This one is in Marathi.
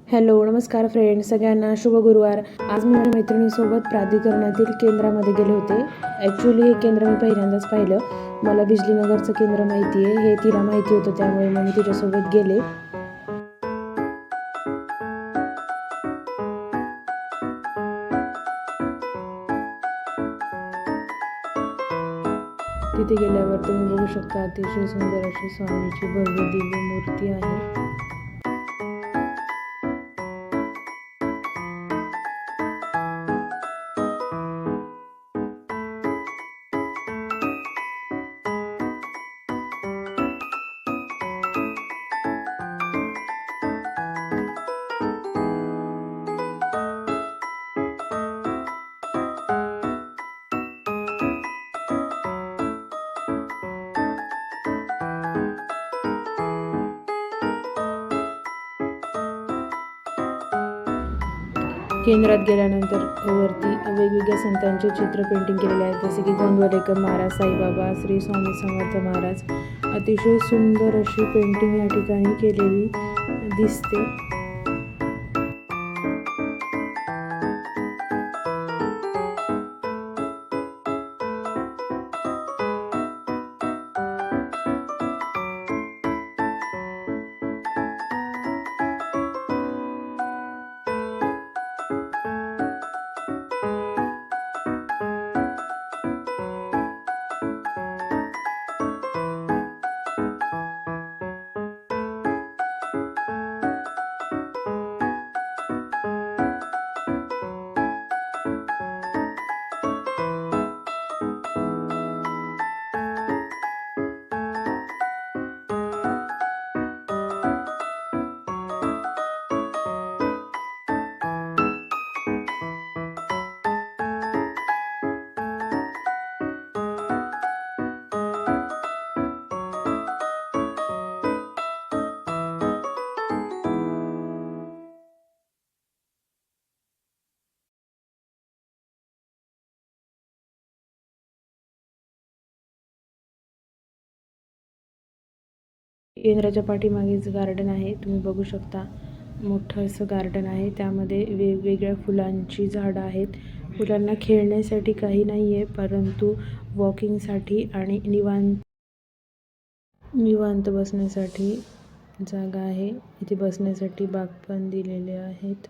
हॅलो नमस्कार फ्रेंड्स, सगळ्यांना शुभ गुरुवार। आज मी माझ्या मैत्रिणीसोबत प्राधिकरणातील केंद्रामध्ये गेले होते। ॲक्च्युली हे केंद्र मी पहिल्यांदाच पाहिलं। मला बिजलीनगरचं केंद्र माहिती आहे, हे तिला माहिती होतं, त्यामुळे मी तिच्यासोबत गेले। तिथे गेल्यावर तुम्ही बघू शकता, अतिशय सुंदर अशी स्वामीची भव्य दिव्य मूर्ती आहे। केंद्रात गेल्यानंतर वरती वेगवेगळ्या संतांचे चित्र पेंटिंग केलेले आहेत, जसे की गोंदवलेकर महाराज, साईबाबा, श्री स्वामी समर्थ महाराज। अतिशय सुंदर अशी पेंटिंग या ठिकाणी केलेली दिसते। केंद्राच्या पाठीमागेच गार्डन आहे, तुम्ही बघू शकता। मोठं असं गार्डन आहे, त्यामध्ये वेगवेगळ्या फुलांची झाडं आहेत। मुलांना खेळण्यासाठी काही नाही आहे, परंतु वॉकिंगसाठी आणि निवांत बसण्यासाठी जागा आहे। इथे बसण्यासाठी बाक पण दिलेले आहेत।